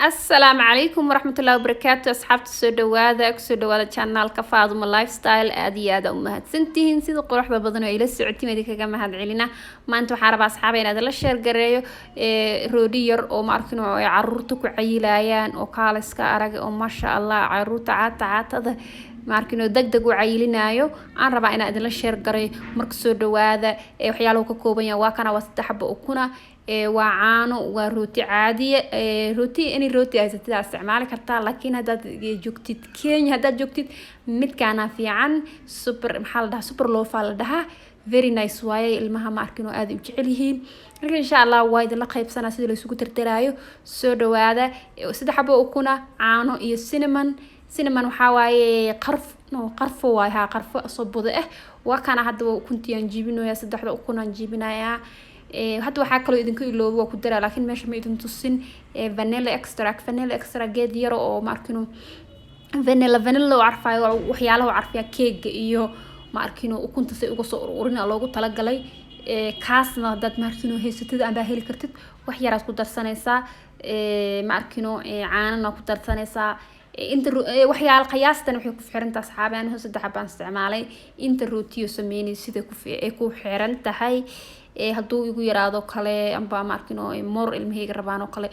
السلام عليكم ورحمة الله وبركاته أصحاب السودوادة channel كفاضم اللايف ستايل أدي هذا أمهات سنتين سيد قروح بدن وإلى السعودية مديك كما هاد علينا ما أنتوا حارب أصحابي هذا الشهر قريو رودير أو ماركنو عروتك وعيلايان أو كالس كأرج أو ما شاء الله عروت عات هذا ماركنو دق وعيلنايو أنا ربع أنا أدل الشهر قري مركز سودوادة وحيالو كوبيا وكنا واستحب وكنا وعانو وروتي عادية روتي أني روتي عايزة استعمالي كرتا لكن هذا جوكتيد كينيا هذا جوكتيد مد كان في عن سوبر محل ده سوبر لوفال ده very nice واي المها ماركينو آدي وجعليهين لكن إن شاء الله وايد الله خيب سنة سيد لسوق ترترايو سودو هذا سيد حبوا وكنا عانو إيه سينمان وحواي قرف وايها قرف صبوده وكان هذا كنت ينجيبينه يا سيد حدا وكنا نجيبينه يا hadda waxaa kaloo idinku iloobo waa ku daraa laakiin meesha ma idin tusin vanilla extra geed yar oo markino vanilla oo arfayo waxyaalaha arfiya cake iyo markino ukunta si uga soo ururin loogu tala galay kaasna dad markino heysatid aan baa heli kartid wax yar aad ku darsanaysaa markino caanana ku darsanaysaa inta waxyaal qiyaastan waxay ku xiran tahay asxaabi aan saddex baan isticmaalay inta rootiyo sameeyay sida ku xiran tahay hadduu igu yaraado kale amba markino mor ilmahayga rabaan oo kale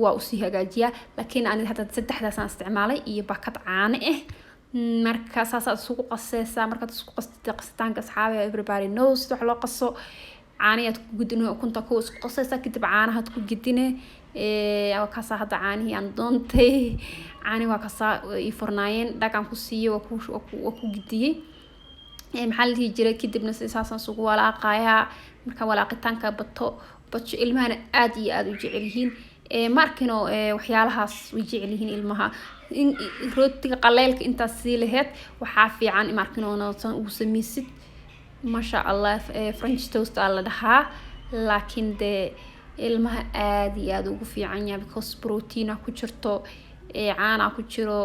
waa u sii hagaajiyaa laakiin aan hadda saddexdaas aan isticmaalay iyo bakad caano marka saas isugu qasaysaa markaad isku qasitaanka asxaabi everybody knows wax loo qaso caaniyaad ku gudino ukunta ku isku qasaysaa kadib caanaha ku gidine waa kaasa hadda caanihi aan doontay caani waa kaasa i fornaayeen dhagan ku siiyo waa ku gidiyay maxaa la dhihi jiray kadibna sidaas isugu walaaqayaa marka walaaqitaanka bato ilmahana aad iyo aad u jecel yihiin markino waxyaalahaas way jecel yihiin ilmaha rootiga qaleelka intaas sii laheed waxaa fiican markino uu samaysid ma sha Allah French toast la dhahaa laakiin de ilmaha aad iyo aad ugu fiican yahay because protein ku jirto caana ku jiro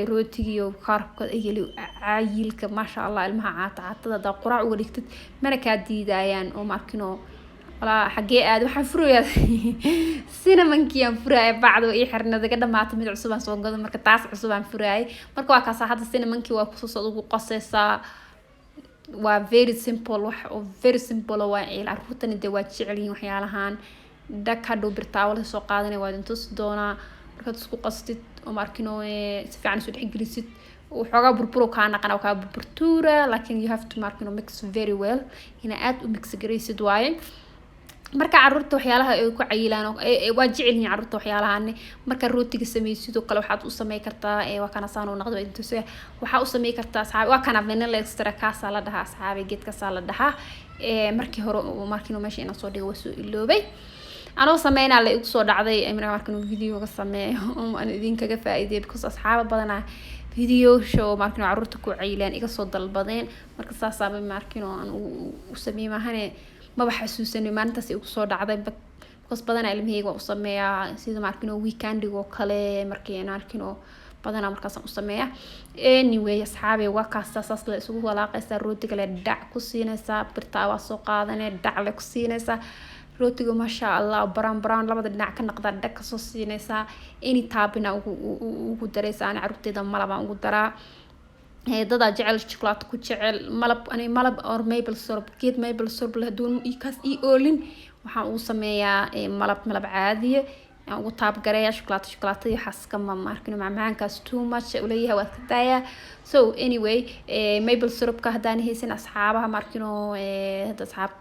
rootigiyo qarabka ayay caayilka ma sha Allah ilmaha caatada quraac uga dhigtid mana ka diidayaan oo markino wala xagee aad waxa furaya cinnamon-kii aan furaay bacdo ii xirnada ka dhamaatay mid cusub aan soo gado marka taas cusub aan furaay marka waa kaasa hadda cinnamon-kii waa ku soo ugu qasaysaa waa very simple waa ila ruutan de waa jeceliin waxyaalahan dakado birtaawada soo qaadanay waa intuu doona marka isku qastid oo markino si fiican soo dhigilisid waxoogaa burburo ka naqana ka burbutura laakiin you have to markino mix very well ina aad u mix gareysid waaye marka carruurta waxyaalaha ay ku cayilaan waa jecelin carruurta waxyaalahan marka rootiga sameeysid oo kale waxaad u sameey kartaa waa kana saan oo naqdo inta waxa u sameey kartaa asxaabi waa kana vanilla extra kaasa la dhahaa asxaabi geedka saa la dhahaa markii hore markino meesha ina soo dhigo soo iloobay anoo sameynaa la igu soo dhacday markano video ga sameeyo aan idinkaga faa'iideeyo because asxaab badan video show markano carruurta ku cayilaan iga soo dalbadeen marka saasaba markano aan u sameeyay ma xasuusanay maalintaas igu soo dhacday because badan ilmahayga u sameeyaa sida markano weekendigo kale markii aan arkino badan markaas u sameeyaa anyway asxaabi waa kaas la isugu walaaqaysaa rootiga la dhac ku siinaysaa birtaa waa soo qaadanay dhac la ku siinaysaa rootiga ma sha Allah brown labada dhinac ka naqda dhag ka soo siinaysaa any taabina ugu daraysaa aan carruurteeda malab aan ugu daraa dada jecel chocolate ku jecel malab or maple syrup la doon kaas oolin waxaan u sameeyaa malab caadiye aan ugu taab gareeyaa chocolate iyo xaska ma markino macmaankaas too much u leeyahay waa ka daaya so anyway maple syrup ka hadaan haysan asxaabaha markino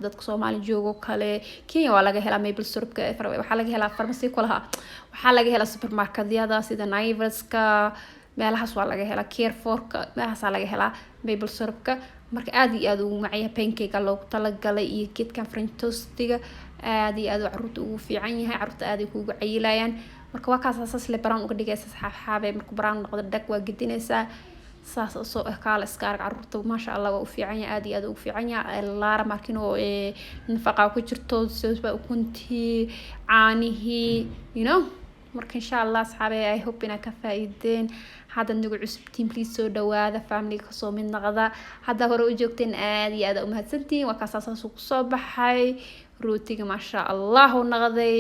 dadka Soomaali joogo kale Kenya waa laga helaa maple syrup ka waxa laga helaa pharmacy kulaha waxa laga helaa supermarketyada sida Naivas-ka meelahaas waa laga helaa Carrefour-ka meelahaas laga helaa maple syrup-ka marka aad iyo aad ugu macaya pancake loogu tala galay iyo geedkan French toast-iga aad iyo aad carruurta ugu fiican yahay carruurta aad ay kugu cayilayaan marka waa kaas asaas le brown uga dhigaysa xaabe marka brown noqdo dhag waa gedinaysaa saas soo kaala iskaar carruurta ma sha Allah waa u fiican yahay aad iyo aad ugu fiican yahay laara markino nafaqa ku jirto soo ukuntii caanihi marka insha Allah asxaabi I hope ina ka faa'iideen hadda nagu cusubtiin please soo dhawaada family ka soo mid noqda hadda hore u joogteen aad iyo aad u mahadsantiin waa kaas asaas ku soo baxay rootiga maasha allah u naqday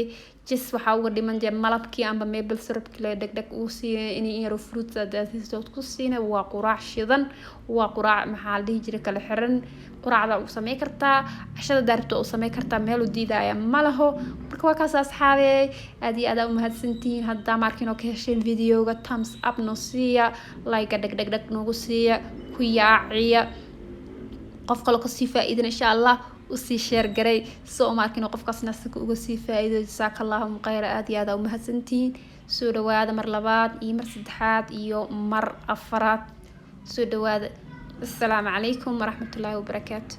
jis waxa uga dhiman dee malabkii amba maple syrupkii la dhagdhag uu siiyay in yar fruit daadsiisood ku siinay waa quraac shidan waa quraac maxaa la dhihi jiray kala xiran quraacda u sameey kartaa cashada daarto u sameey kartaa meel u diidaya ma laho marka waa kaas asxaabey aad iyo aad u mahadsantiin hadda markiin oo ka hesheen videoga thumbs up no siiya like dhagdhag noogu siiya ku yaaciya qof kale ka sii faa'iidin insha Allah usii share garay soo markiin qofkaasna si uga sii faa'iido jazakallahu khayra aad iyo aad u mahadsantiin soo dhawaada mar labaad iyo mar saddexaad iyo mar afraad soo dhawaada السلام عليكم ورحمة الله وبركاته.